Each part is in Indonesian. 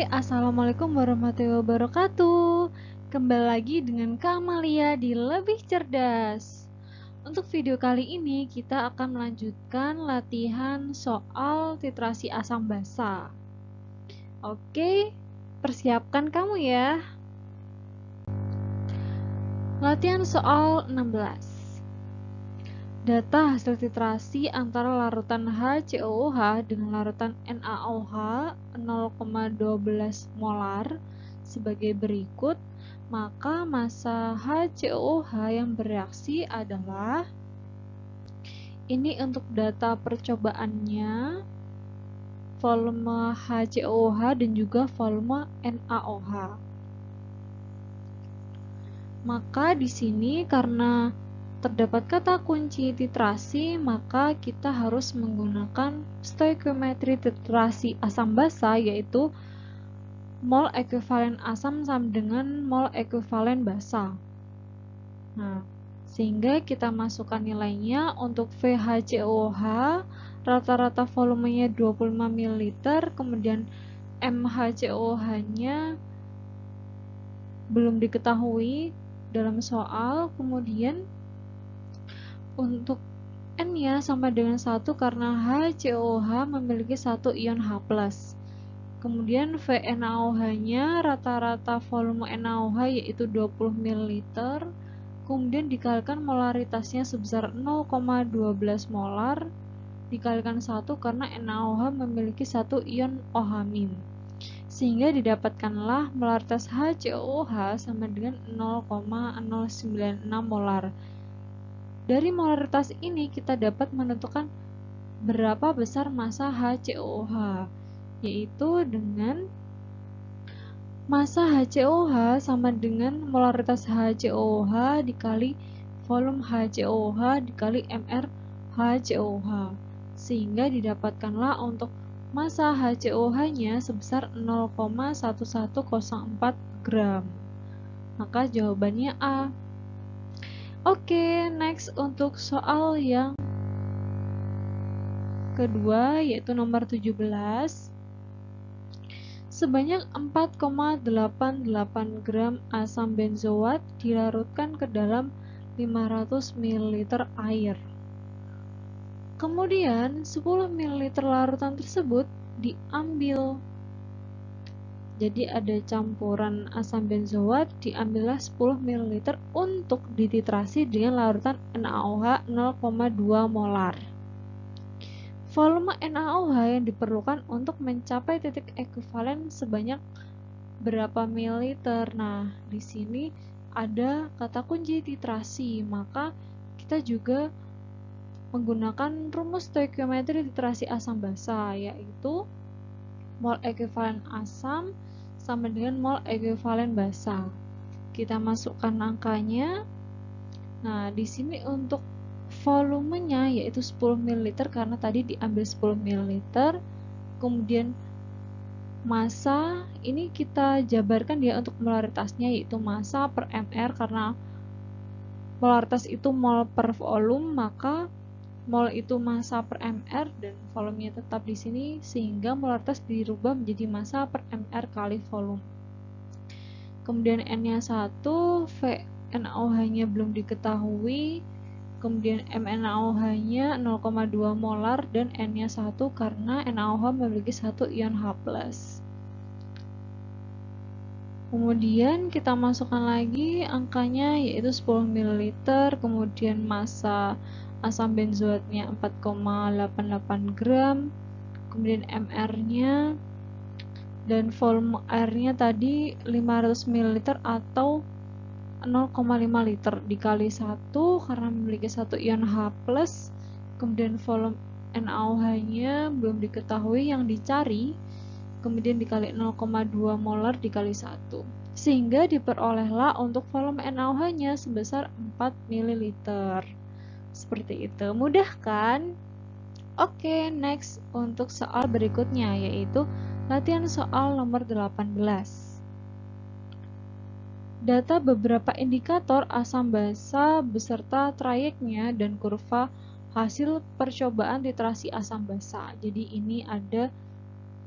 Assalamualaikum warahmatullahi wabarakatuh. Kembali lagi dengan Kak Amalia di Lebih Cerdas. Untuk video kali ini kita akan melanjutkan latihan soal titrasi asam basa. Oke, persiapkan kamu ya. Latihan soal 16. Data hasil titrasi antara larutan HCOOH dengan larutan NaOH 0,12 molar sebagai berikut, maka massa HCOOH yang bereaksi adalah, ini untuk data percobaannya, volume HCOOH dan juga volume NaOH. Maka di sini karena terdapat kata kunci titrasi, maka kita harus menggunakan stoikiometri titrasi asam basa, yaitu mol ekuivalen asam sama dengan mol ekuivalen basa. Nah, sehingga kita masukkan nilainya untuk VHCOH, rata-rata volumenya 25 ml, kemudian MHCOH-nya belum diketahui dalam soal, kemudian untuk N-nya sama dengan 1 karena HCOH memiliki 1 ion H+. Kemudian VNaOH-nya rata-rata volume NaOH yaitu 20 ml, kemudian dikalikan molaritasnya sebesar 0,12 molar dikalikan 1 karena NaOH memiliki 1 ion OH-, sehingga didapatkanlah molaritas HCOOH sama dengan 0,096 molar. Dari molaritas ini kita dapat menentukan berapa besar massa HCOOH, yaitu dengan massa HCOOH sama dengan molaritas HCOOH dikali volume HCOOH dikali MR HCOOH, sehingga didapatkanlah untuk massa HCOOH-nya sebesar 0,1104 gram. Maka jawabannya A. Oke, next untuk soal yang kedua, yaitu nomor 17. Sebanyak 4,88 gram asam benzoat dilarutkan ke dalam 500 ml air. Kemudian 10 ml larutan tersebut diambil. Jadi ada campuran asam benzoat, diambillah 10 ml untuk dititrasi dengan larutan NaOH 0,2 molar. Volume NaOH yang diperlukan untuk mencapai titik ekuivalen sebanyak berapa mililiter? Nah, di sini ada kata kunci titrasi, maka kita juga menggunakan rumus stoikiometri titrasi asam basa, yaitu mol ekuivalen asam sama dengan mol ekuivalen basa. Kita masukkan angkanya. Nah, di sini untuk volumenya yaitu 10 ml karena tadi diambil 10 ml. Kemudian massa ini kita jabarkan dia untuk molaritasnya yaitu massa per mr, karena molaritas itu mol per volume, maka mol itu massa per mr dan volumenya tetap di sini, sehingga molaritas dirubah menjadi massa per mr kali volume. Kemudian N-nya 1, VNaOH-nya belum diketahui, kemudian MnAOH-nya 0,2 molar dan N-nya 1 karena NaOH memiliki 1 ion H+. Kemudian kita masukkan lagi angkanya yaitu 10 ml, kemudian massa asam benzoatnya 4,88 gram, kemudian MR-nya dan volume airnya tadi 500 ml atau 0,5 liter dikali 1 karena memiliki 1 ion H+, kemudian volume NaOH-nya belum diketahui yang dicari, kemudian dikali 0,2 molar dikali 1, sehingga diperolehlah untuk volume NaOH-nya sebesar 4 ml. Seperti itu, mudah kan? Oke, next untuk soal berikutnya, yaitu latihan soal nomor 18. Data beberapa indikator asam basa beserta trayeknya dan kurva hasil percobaan titrasi asam basa. Jadi ini ada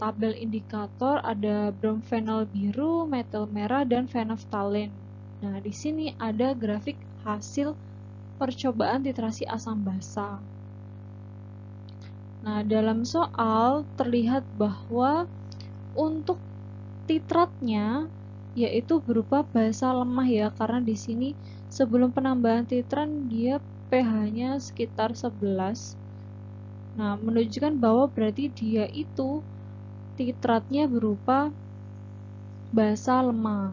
tabel indikator ada bromfenol biru, metil merah, dan phenolphthalein. Nah, di sini ada grafik hasil percobaan titrasi asam basa. Nah, dalam soal terlihat bahwa untuk titratnya yaitu berupa basa lemah ya, karena di sini sebelum penambahan titran dia pH-nya sekitar 11. Nah, menunjukkan bahwa berarti dia itu titratnya berupa basa lemah.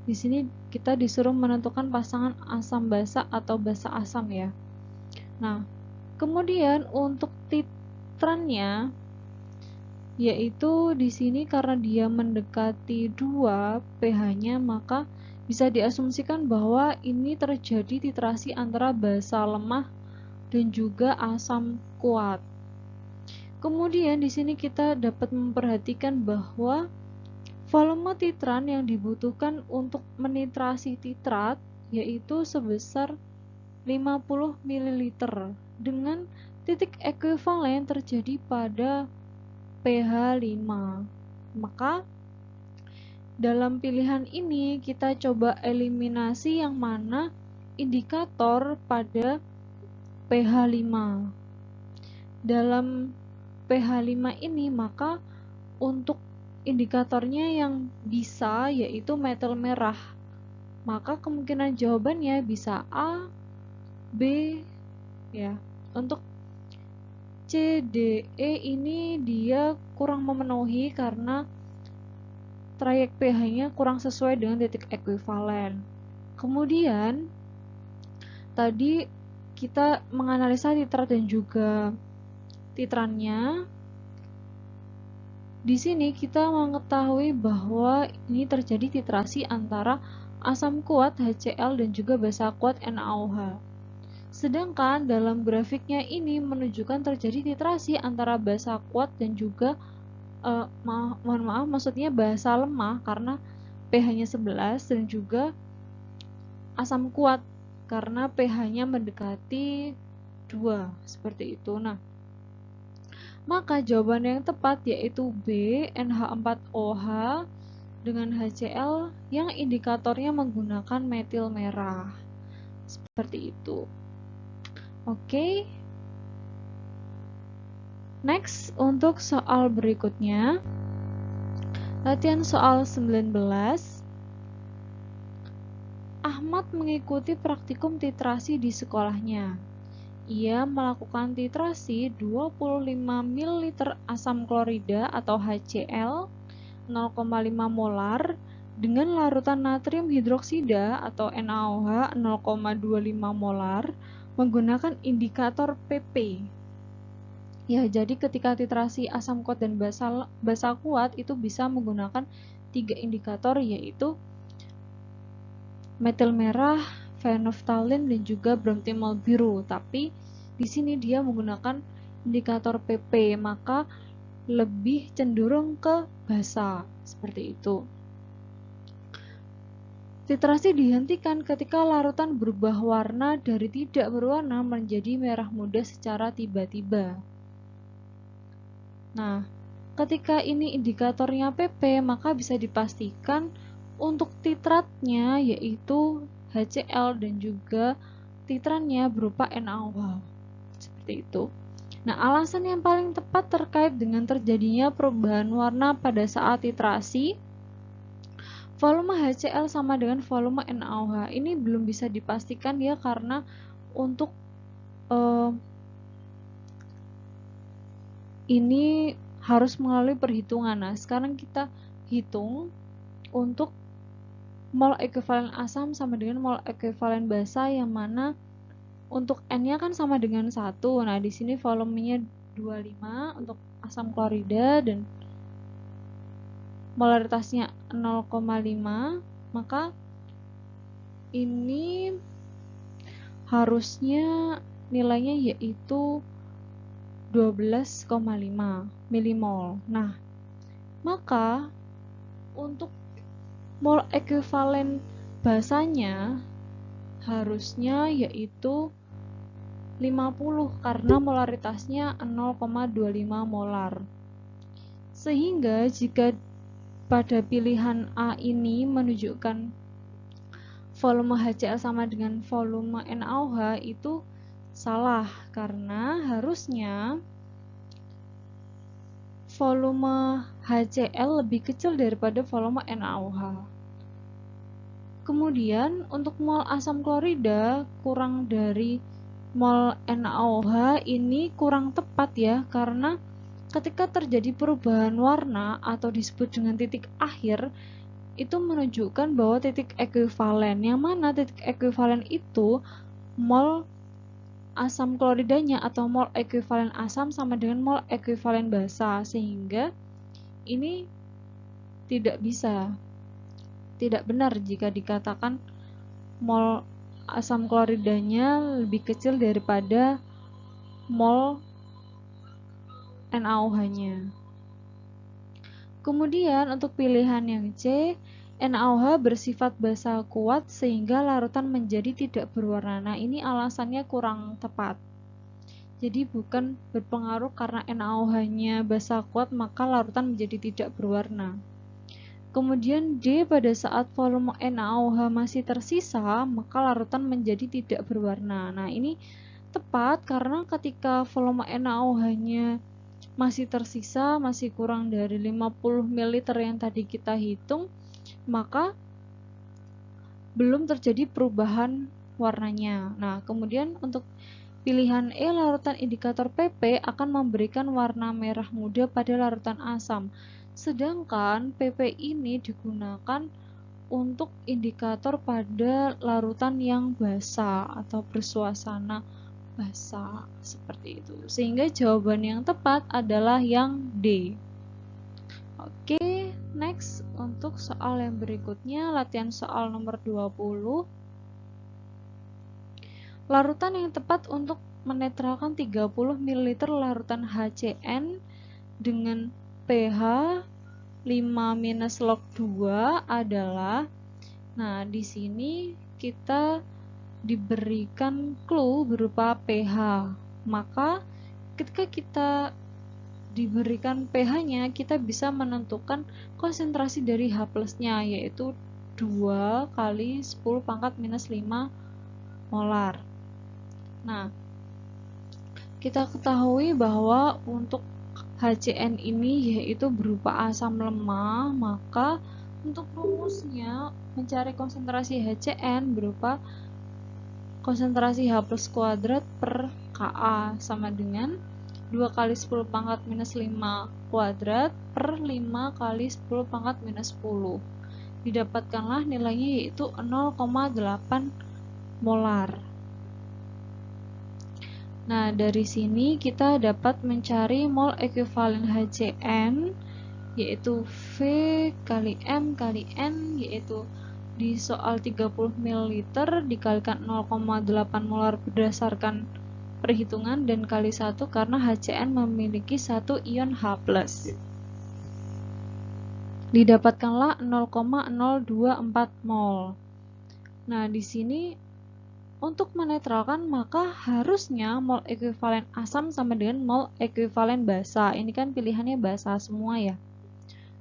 Di sini kita disuruh menentukan pasangan asam basa atau basa asam ya. Nah, kemudian untuk titrannya yaitu di sini karena dia mendekati 2 pH-nya, maka bisa diasumsikan bahwa ini terjadi titrasi antara basa lemah dan juga asam kuat. Kemudian di sini kita dapat memperhatikan bahwa volume titran yang dibutuhkan untuk menitrasi titrat yaitu sebesar 50 ml dengan titik ekuivalen terjadi pada pH 5. Maka dalam pilihan ini kita coba eliminasi yang mana indikator pada pH 5. Dalam pH 5 ini maka untuk indikatornya yang bisa yaitu metil merah. Maka kemungkinan jawabannya bisa A, B ya. Untuk C, D, E ini dia kurang memenuhi karena trayek pH-nya kurang sesuai dengan titik ekuivalen. Kemudian tadi kita menganalisa titrat dan juga titrannya. Di sini kita mengetahui bahwa ini terjadi titrasi antara asam kuat HCl dan juga basa kuat NaOH. Sedangkan dalam grafiknya ini menunjukkan terjadi titrasi antara basa kuat dan juga maksudnya basa lemah karena pH-nya 11 dan juga asam kuat karena pH-nya mendekati 2 seperti itu. Nah, maka jawaban yang tepat yaitu B, NH4OH dengan HCl yang indikatornya menggunakan metil merah. Seperti itu. Oke. Next, untuk soal berikutnya. Latihan soal 19. Ahmad mengikuti praktikum titrasi di sekolahnya. Ia melakukan titrasi 25 ml asam klorida atau HCl 0,5 molar dengan larutan natrium hidroksida atau NaOH 0,25 molar menggunakan indikator PP. Ya, jadi ketika titrasi asam kuat dan basa kuat itu bisa menggunakan 3 indikator yaitu metil merah, phenolphthalein dan juga bromfenol biru, tapi di sini dia menggunakan indikator PP, maka lebih cenderung ke basa seperti itu. Titrasi dihentikan ketika larutan berubah warna dari tidak berwarna menjadi merah muda secara tiba-tiba. Nah, ketika ini indikatornya PP, maka bisa dipastikan untuk titratnya yaitu HCl dan juga titrannya berupa NaOH. Seperti itu. Nah, alasan yang paling tepat terkait dengan terjadinya perubahan warna pada saat titrasi, volume HCl sama dengan volume NaOH. Ini belum bisa dipastikan ya karena untuk ini harus melalui perhitungan. Nah, sekarang kita hitung untuk mol ekuivalen asam sama dengan mol ekuivalen basa yang mana untuk N-nya kan sama dengan 1. Nah, di sini volumenya 25 untuk asam klorida dan molaritasnya 0,5, maka ini harusnya nilainya yaitu 12,5 milimol. Nah, maka untuk mol ekuivalen basanya harusnya yaitu 50 karena molaritasnya 0,25 molar. Sehingga jika pada pilihan A ini menunjukkan volume HCl sama dengan volume NaOH, itu salah, karena harusnya volume HCl lebih kecil daripada volume NaOH. Kemudian untuk mol asam klorida kurang dari mol NaOH ini kurang tepat ya, karena ketika terjadi perubahan warna atau disebut dengan titik akhir, itu menunjukkan bahwa titik ekuivalen, yang mana titik ekuivalen itu mol asam kloridanya atau mol ekuivalen asam sama dengan mol ekuivalen basa, sehingga ini tidak benar jika dikatakan mol asam kloridanya lebih kecil daripada mol NaOH-nya. Kemudian untuk pilihan yang C, NaOH bersifat basa kuat sehingga larutan menjadi tidak berwarna. Nah, ini alasannya kurang tepat. Jadi bukan berpengaruh karena NaOH-nya basa kuat maka larutan menjadi tidak berwarna. Kemudian D, pada saat volume NaOH masih tersisa maka larutan menjadi tidak berwarna. Nah, ini tepat karena ketika volume NaOH-nya masih tersisa, masih kurang dari 50 ml yang tadi kita hitung, maka belum terjadi perubahan warnanya. Nah, kemudian untuk pilihan E, larutan indikator PP akan memberikan warna merah muda pada larutan asam. Sedangkan PP ini digunakan untuk indikator pada larutan yang basa atau bersuasana basa, seperti itu. Sehingga jawaban yang tepat adalah yang D. Oke, next untuk soal yang berikutnya, latihan soal nomor 20. Larutan yang tepat untuk menetralkan 30 ml larutan HCN dengan pH 5- log 2 adalah, nah di sini kita diberikan clue berupa pH. Maka ketika kita diberikan pH-nya, kita bisa menentukan konsentrasi dari H+, yaitu 2 kali 10⁻⁵ molar. Nah, kita ketahui bahwa untuk HCN ini yaitu berupa asam lemah, maka untuk rumusnya mencari konsentrasi HCN berupa konsentrasi H+ kuadrat per Ka sama dengan 2 kali 10⁻⁵ kuadrat per 5 kali 10⁻⁻⁻. Didapatkanlah nilainya yaitu 0,8 molar. Nah, dari sini kita dapat mencari mol ekuivalen HCN yaitu V kali M kali N, yaitu di soal 30 ml dikalikan 0,8 molar berdasarkan perhitungan dan kali 1 karena HCN memiliki 1 ion H+. Didapatkanlah 0,024 mol. Nah, di sini untuk menetralkan maka harusnya mol ekuivalen asam sama dengan mol ekuivalen basa. Ini kan pilihannya basa semua ya.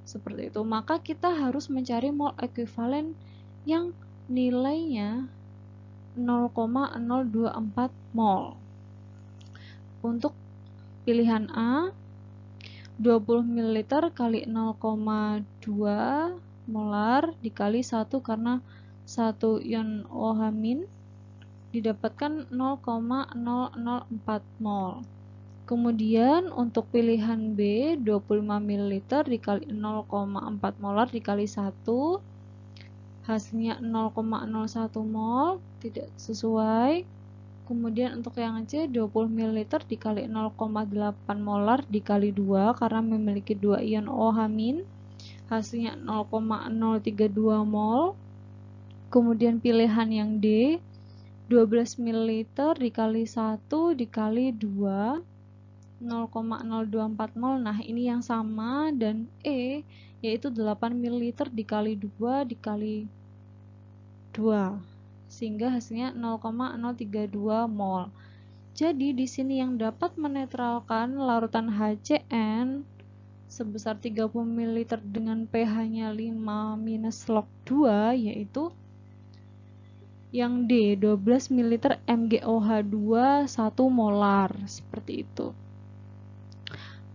Seperti itu. Maka kita harus mencari mol ekuivalen yang nilainya 0,024 mol. Untuk pilihan A, 20 ml kali 0,2 molar dikali 1 karena 1 ion OH- didapatkan 0,004 mol. Kemudian untuk pilihan B, 25 ml dikali 0,4 molar dikali 1, hasilnya 0,01 mol, tidak sesuai. Kemudian untuk yang C, 20 ml dikali 0,8 molar dikali 2 karena memiliki 2 ion OH-, hasilnya 0,032 mol. Kemudian pilihan yang D, 12 ml dikali 1 dikali 2, 0,024 mol. Nah, ini yang sama. Dan E, yaitu 8 ml dikali 2 dikali 2, sehingga hasilnya 0,032 mol. Jadi di sini yang dapat menetralkan larutan HCN sebesar 30 ml dengan pH-nya 5 minus log 2, yaitu yang D 12 ml MgOH2 1 molar, seperti itu.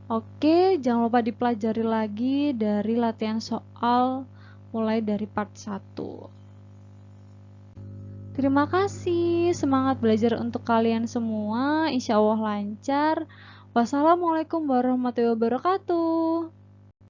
Oke, jangan lupa dipelajari lagi dari latihan soal mulai dari part 1. Terima kasih, semangat belajar untuk kalian semua, insya Allah lancar. Wassalamualaikum warahmatullahi wabarakatuh.